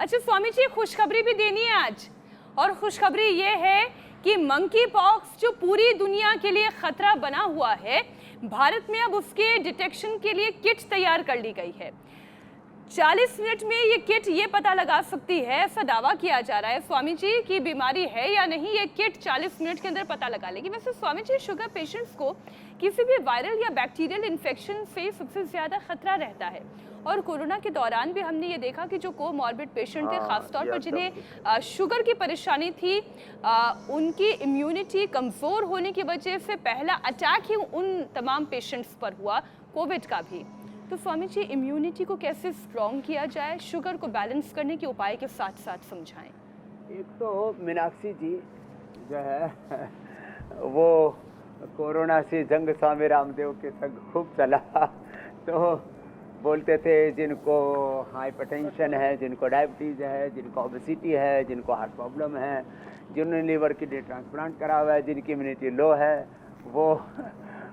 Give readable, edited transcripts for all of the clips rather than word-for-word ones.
अच्छा स्वामी जी, खुशखबरी भी देनी है आज, और खुशखबरी ये है कि मंकी पॉक्स जो पूरी दुनिया के लिए खतरा बना हुआ है, भारत में अब उसके डिटेक्शन के लिए किट तैयार कर ली गई है। 40 मिनट में ये किट ये पता लगा सकती है, ऐसा दावा किया जा रहा है स्वामी जी की बीमारी है या नहीं, ये किट 40 मिनट के अंदर पता लगा लेगी। वैसे स्वामी जी, शुगर पेशेंट्स को किसी भी वायरल या बैक्टीरियल इन्फेक्शन से सबसे ज़्यादा खतरा रहता है, और कोरोना के दौरान भी हमने ये देखा कि जो कोमॉर्बिड पेशेंट थे, खासतौर पर जिन्हें शुगर की परेशानी थी, उनकी इम्यूनिटी कमज़ोर होने की वजह से पहला अटैक ही उन तमाम पेशेंट्स पर हुआ, कोविड का भी। तो स्वामी जी, इम्यूनिटी को कैसे स्ट्रॉन्ग किया जाए, शुगर को बैलेंस करने के उपाय के साथ साथ समझाएं। एक तो मीनाक्षी जी जो है वो कोरोना से जंग स्वामी रामदेव के संग खूब चला। तो बोलते थे जिनको हाइपरटेंशन है, जिनको डायबिटीज़ है, जिनको ओबेसिटी है, जिनको हार्ट प्रॉब्लम है, जिन्होंने लीवर किडनी ट्रांसप्लांट करा हुआ है, जिनकी इम्यूनिटी लो है, वो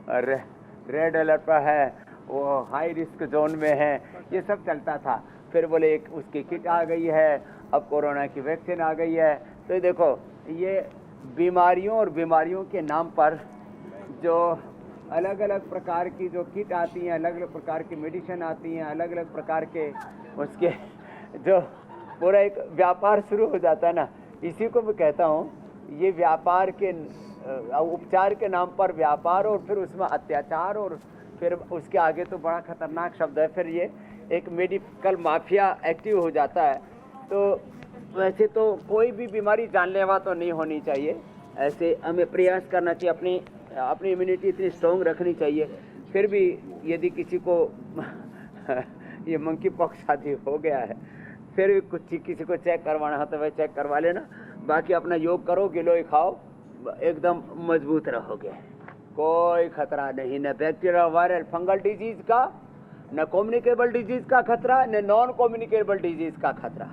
रेड अलर्ट पर है, वो हाई रिस्क जोन में है, ये सब चलता था। फिर बोले एक उसकी किट आ गई है, अब कोरोना की वैक्सीन आ गई है। तो देखो, ये बीमारियों और बीमारियों के नाम पर जो अलग अलग प्रकार की जो किट आती हैं, अलग अलग प्रकार की मेडिसिन आती हैं, अलग अलग प्रकार के उसके जो पूरा एक व्यापार शुरू हो जाता है ना, इसी को मैं कहता हूँ, ये व्यापार के उपचार के नाम पर व्यापार, और फिर उसमें अत्याचार, और फिर उसके आगे तो बड़ा खतरनाक शब्द है, फिर ये एक मेडिकल माफिया एक्टिव हो जाता है। तो वैसे तो कोई भी बीमारी जानलेवा तो नहीं होनी चाहिए, ऐसे हमें प्रयास करना चाहिए, अपनी इम्यूनिटी इतनी स्ट्रॉन्ग रखनी चाहिए। फिर भी यदि किसी को ये मंकी पॉक्स आदि हो गया है, फिर भी कुछ किसी को चेक करवाना हो तो वह चेक करवा लेना। बाकी अपना योग करो, गिलोय खाओ, एकदम मजबूत रहोगे, कोई खतरा नहीं, न बैक्टीरिया वायरल फंगल डिजीज का, न कम्युनिकेबल डिजीज का खतरा, न नॉन कम्युनिकेबल डिजीज का खतरा।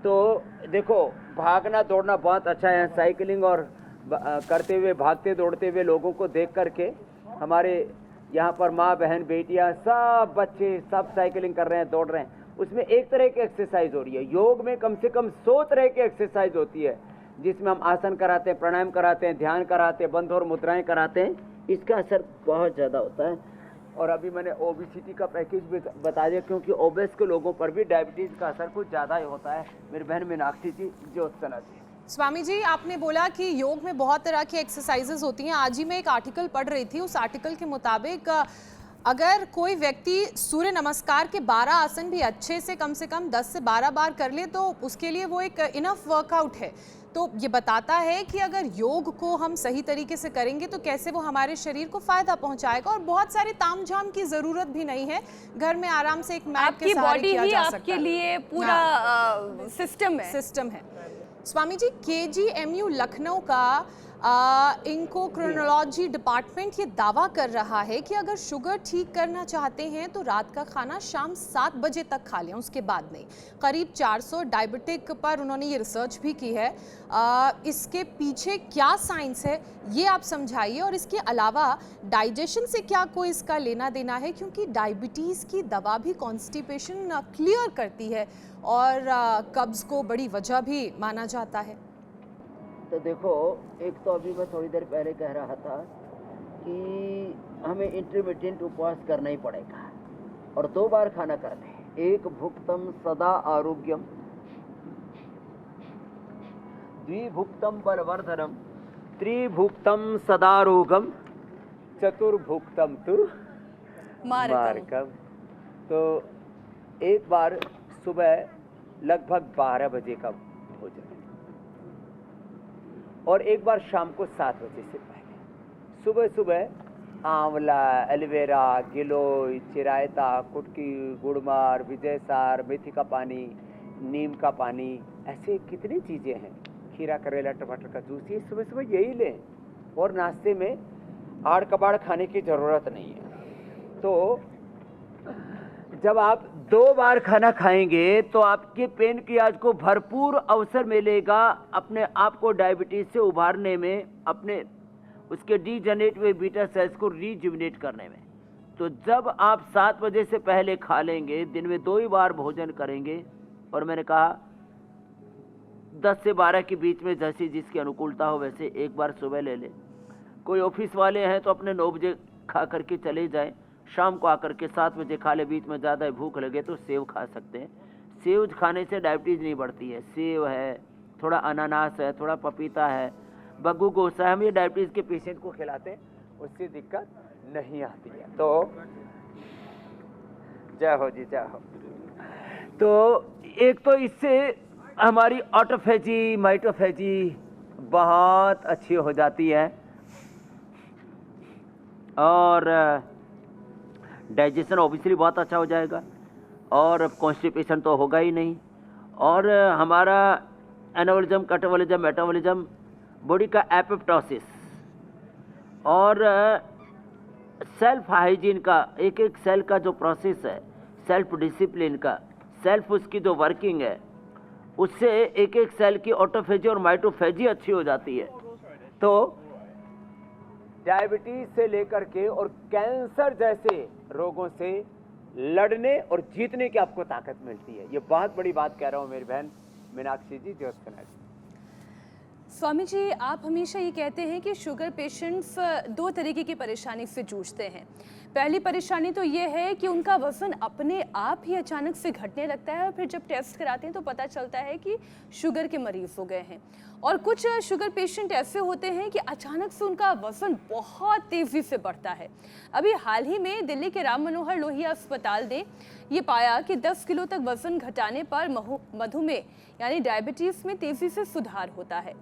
तो देखो, भागना दौड़ना बहुत अच्छा है, साइकिलिंग और करते हुए, भागते दौड़ते हुए लोगों को देख करके हमारे यहाँ पर माँ बहन बेटियाँ सब बच्चे सब साइकिलिंग कर रहे हैं, दौड़ रहे हैं, उसमें एक तरह की एक्सरसाइज हो रही है। योग में कम से कम 100 तरह की एक्सरसाइज होती है, जिसमें हम आसन कराते हैं, प्राणायाम कराते हैं, ध्यान कराते हैं, बंध और मुद्राएं कराते हैं, इसका असर बहुत ज़्यादा होता है। और अभी मैंने ओबेसिटी का पैकेज भी बता दिया, क्योंकि ओबेस के लोगों पर भी डायबिटीज़ का असर कुछ ज़्यादा ही होता है। मेरी बहन मीनाक्षी जी ज्योत्सना जी। स्वामी जी, आपने बोला कि योग में बहुत तरह की एक्सरसाइजेज होती हैं। आज ही मैं एक आर्टिकल पढ़ रही थी, उस आर्टिकल के मुताबिक अगर कोई व्यक्ति सूर्य नमस्कार के 12 आसन भी अच्छे से कम 10 से 12 बार कर ले तो उसके लिए वो एक इनफ वर्कआउट है। तो ये बताता है कि अगर योग को हम सही तरीके से करेंगे तो कैसे वो हमारे शरीर को फायदा पहुंचाएगा, और बहुत सारे तामझाम की जरूरत भी नहीं है, घर में आराम से एक मैट के सहारे किया जा सकता है। आपके लिए पूरा सिस्टम है। स्वामी जी, KGMU लखनऊ का इंकोक्रोनोलॉजी डिपार्टमेंट ये दावा कर रहा है कि अगर शुगर ठीक करना चाहते हैं तो रात का खाना शाम 7 बजे तक खा लें, उसके बाद नहीं। करीब 400 डायबिटिक पर उन्होंने ये रिसर्च भी की है। इसके पीछे क्या साइंस है ये आप समझाइए, और इसके अलावा डाइजेशन से क्या कोई इसका लेना देना है, क्योंकि डायबिटीज़ की दवा भी कॉन्स्टिपेशन क्लियर करती है और कब्ज़ को बड़ी वजह भी माना जाता है। तो देखो, एक तो अभी मैं थोड़ी देर पहले कह रहा था कि हमें इंटरमिटेंट उपवास करना ही पड़ेगा, और 2 बार खाना करते हैं। एक भुक्तम सदा आरोग्यम, द्विभुक्तम बलवर्धनम, त्रिभुक्तम सदा रोगम, चतुर्भुक्तम तु मारकम। तो एक बार सुबह लगभग 12 बजे का भोजन, और एक बार शाम को 7 बजे से पहले। सुबह सुबह आंवला, एलोवेरा, गिलोय, चिरायता, कुटकी, गुड़मार, विजयसार, मेथी का पानी, नीम का पानी, ऐसे कितनी चीज़ें हैं, खीरा, करेला, टमाटर का जूस, ये सुबह सुबह यही लें, और नाश्ते में आड़ कबाड़ खाने की ज़रूरत नहीं है। तो जब आप 2 बार खाना खाएंगे तो आपके पेनक्रियाज को भरपूर अवसर मिलेगा अपने आप को डायबिटीज से उभारने में, अपने उसके डीजनरेट हुए बीटा सेल्स को रीजुविनेट करने में। तो जब आप 7 बजे से पहले खा लेंगे, दिन में 2 ही बार भोजन करेंगे, और मैंने कहा 10 से 12 के बीच में जैसी जिसकी अनुकूलता हो वैसे एक बार सुबह ले लें। कोई ऑफिस वाले हैं तो अपने 9 बजे खा करके चले जाएं, शाम को आकर के 7 बजे खा ले। बीच में ज़्यादा भूख लगे तो सेव खा सकते हैं। सेव खाने से डायबिटीज़ नहीं बढ़ती है। सेव है, थोड़ा अनानास है, थोड़ा पपीता है, बग्गू गोसा है, हम ये डायबिटीज़ के पेशेंट को खिलाते हैं, उससे दिक्कत नहीं आती है। तो जय हो जी, जय हो। तो एक तो इससे हमारी ऑटोफेजी माइटोफेजी बहुत अच्छी हो जाती है और डाइजेशन ऑब्वियसली बहुत अच्छा हो जाएगा और कॉन्स्टिपेशन तो होगा ही नहीं। और हमारा एनाबॉलिज्म, कैटाबॉलिज्म, मेटाबॉलिज्म, बॉडी का एपोप्टोसिस और सेल्फ हाइजीन का, एक एक सेल का जो प्रोसेस है, सेल्फ डिसिप्लिन का, सेल्फ उसकी जो वर्किंग है, उससे एक एक सेल की ऑटोफेजी और माइटोफेजी अच्छी हो जाती है। तो डायबिटीज से लेकर के और कैंसर जैसे रोगों से लड़ने और जीतने की आपको ताकत मिलती है। ये बहुत बड़ी बात कह रहा हूँ मेरी बहन मीनाक्षी जी, ज्योत्सना जी। स्वामी जी, आप हमेशा ये कहते हैं कि शुगर पेशेंट्स 2 तरीके की परेशानी से जूझते हैं। पहली परेशानी तो ये है कि उनका वज़न अपने आप ही अचानक से घटने लगता है और फिर जब टेस्ट कराते हैं तो पता चलता है कि शुगर के मरीज़ हो गए हैं। और कुछ शुगर पेशेंट ऐसे होते हैं कि अचानक से उनका वज़न बहुत तेज़ी से बढ़ता है। अभी हाल ही में दिल्ली के राम मनोहर लोहिया अस्पताल ने ये पाया कि 10 किलो तक वज़न घटाने पर मधुमेह यानी डायबिटीज़ में तेज़ी से सुधार होता है।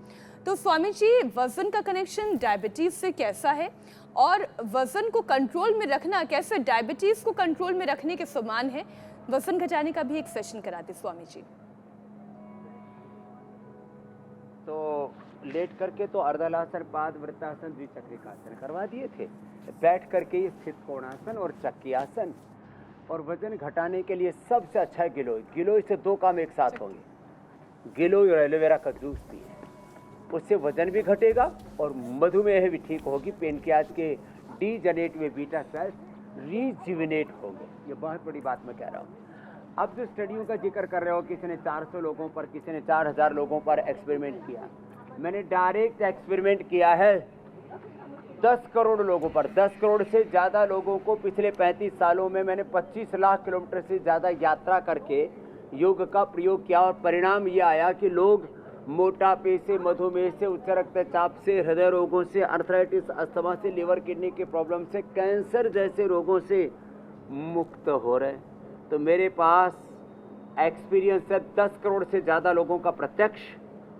तो स्वामी जी, वज़न का कनेक्शन डायबिटीज़ से कैसा है और वज़न को कंट्रोल में रखना कैसे डायबिटीज़ को कंट्रोल में रखने के समान है? वज़न घटाने का भी एक सेशन कराते स्वामी जी। तो लेट करके तो अर्धलासन, पाद वृत्तासन, द्विचक्रिकासन करवा दिए थे। बैठ करके ये स्थित कोणासन और चक्की आसन। और वजन घटाने के लिए सबसे अच्छा है गिलोय। गिलोय से 2 काम एक साथ होंगे। गिलोय और एलोवेरा का जूस पिए, उससे वजन भी घटेगा और मधुमेह भी ठीक होगी। पेनक्रियाज के डीजनरेट हुए बीटा सेल्स रीजुविनेट होंगे। ये बहुत बड़ी बात मैं कह रहा हूँ। अब जो स्टडियों का जिक्र कर रहे हो, किसी ने 400 लोगों पर, किसी ने 4000 लोगों पर एक्सपेरिमेंट किया। मैंने डायरेक्ट एक्सपेरिमेंट किया है 10 करोड़ लोगों पर। 10 करोड़ से ज़्यादा लोगों को पिछले 35 सालों में मैंने 25 लाख किलोमीटर से ज़्यादा यात्रा करके योग का प्रयोग किया और परिणाम ये आया कि लोग मोटापे से, मधुमेह से, उच्च रक्तचाप से, हृदय रोगों से, अर्थराइटिस, अस्थमा से, लिवर किडनी के प्रॉब्लम से, कैंसर जैसे रोगों से मुक्त हो रहे। तो मेरे पास एक्सपीरियंस है 10 करोड़ से ज़्यादा लोगों का प्रत्यक्ष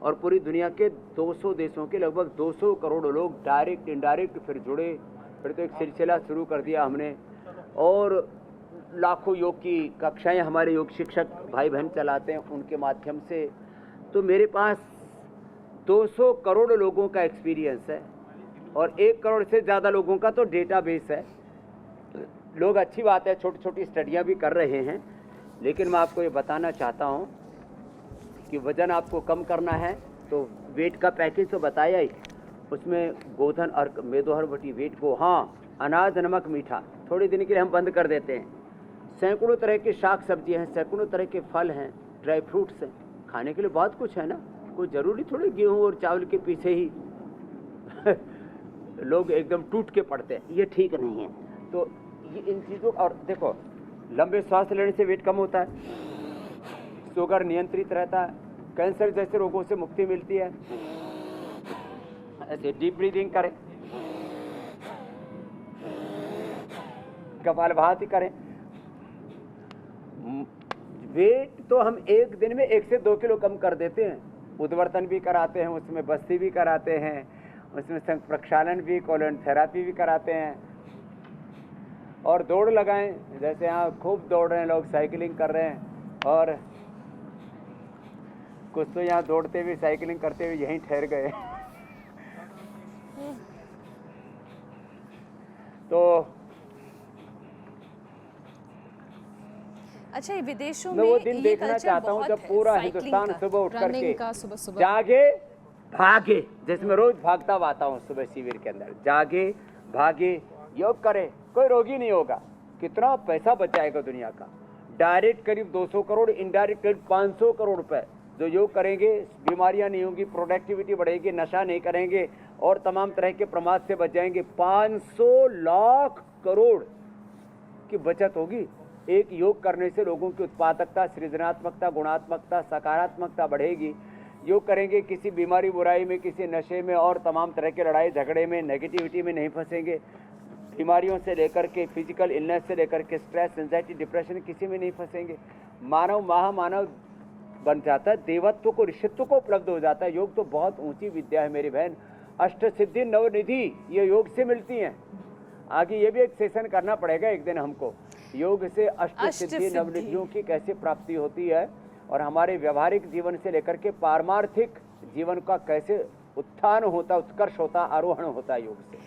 और पूरी दुनिया के 200 देशों के लगभग 200 करोड़ लोग डायरेक्ट इनडायरेक्ट फिर जुड़े। फिर तो एक सिलसिला शुरू कर दिया हमने और लाखों योग की कक्षाएं हमारे योग शिक्षक भाई बहन चलाते हैं, उनके माध्यम से। तो मेरे पास 200 करोड़ लोगों का एक्सपीरियंस है और 1 करोड़ से ज़्यादा लोगों का तो डेटाबेस है। लोग, अच्छी बात है, छोटी छोटी स्टडियाँ भी कर रहे हैं, लेकिन मैं आपको ये बताना चाहता हूँ कि वज़न आपको कम करना है तो वेट का पैकेज तो बताया ही। उसमें गोधन, अर्क, मेदोहर, वटी, वेट को, हाँ, अनाज, नमक, मीठा थोड़े दिन के लिए हम बंद कर देते हैं। सैकड़ों तरह के शाक सब्जियाँ हैं, सैकड़ों तरह के फल हैं, ड्राई फ्रूट्स हैं, खाने के लिए बहुत कुछ है ना। कोई ज़रूरी थोड़ी गेहूँ और चावल के पीछे ही लोग एकदम टूट के पड़ते हैं, ये ठीक नहीं है। तो ये इन चीज़ों, और देखो लंबे सांस लेने से वेट कम होता है, शुगर नियंत्रित रहता है, कैंसर जैसे रोगों से मुक्ति मिलती है। ऐसे डीप ब्रीदिंग करें, कपालभाति करें। वेट तो हम एक दिन में 1 से 2 किलो कम कर देते हैं। उद्वर्तन भी कराते हैं, उसमें बस्ती भी कराते हैं, उसमें संग प्रक्षालन भी, कोलन थेरापी भी कराते हैं। और दौड़ लगाएं, जैसे यहाँ खूब दौड़ रहे हैं लोग, साइकिलिंग कर रहे हैं, और कुछ तो यहाँ दौड़ते हुए साइकिलिंग करते हुए यहीं ठहर गए। तो अच्छा, ये विदेशों मैं में वो दिन ये देखना कल्चर चाहता हूँ बहुत जब है, पूरा साइकिलिंग हिंदुस्तान का। सुबह उठ रनिंग करके का सुबह जागे भागे, जैसे मैं रोज भागता आता हूँ सुबह शिविर के अंदर, जागे भागे योग करे, कोई रोगी नहीं होगा। कितना पैसा बचाएगा दुनिया का। डायरेक्ट करीब 200 करोड़, इनडायरेक्ट करीब 500 करोड़ रुपए जो योग करेंगे बीमारियां नहीं होंगी, प्रोडक्टिविटी बढ़ेगी, नशा नहीं करेंगे और तमाम तरह के प्रमाद से बच जाएंगे। 500 लाख करोड़ की बचत होगी। एक योग करने से लोगों की उत्पादकता, सृजनात्मकता, गुणात्मकता, सकारात्मकता बढ़ेगी। योग करेंगे, किसी बीमारी बुराई में, किसी नशे में और तमाम तरह के लड़ाई झगड़े में, नेगेटिविटी में नहीं फंसेंगे। बीमारियों से लेकर के, फिजिकल इलनेस से लेकर के, स्ट्रेस, एंजाइटी, डिप्रेशन, किसी में नहीं फंसेंगे। मानव महामानव बन जाता है, देवत्व को, ऋषित्व को उपलब्ध हो जाता है। योग तो बहुत ऊंची विद्या है मेरी बहन। अष्ट सिद्धि नवनिधि ये योग से मिलती हैं। आगे ये भी एक सेशन करना पड़ेगा एक दिन हमको, योग से अष्ट सिद्धि नवनिधियों की कैसे प्राप्ति होती है और हमारे व्यवहारिक जीवन से लेकर के पारमार्थिक जीवन का कैसे उत्थान होता, उत्कर्ष होता, आरोहण होता है योग से।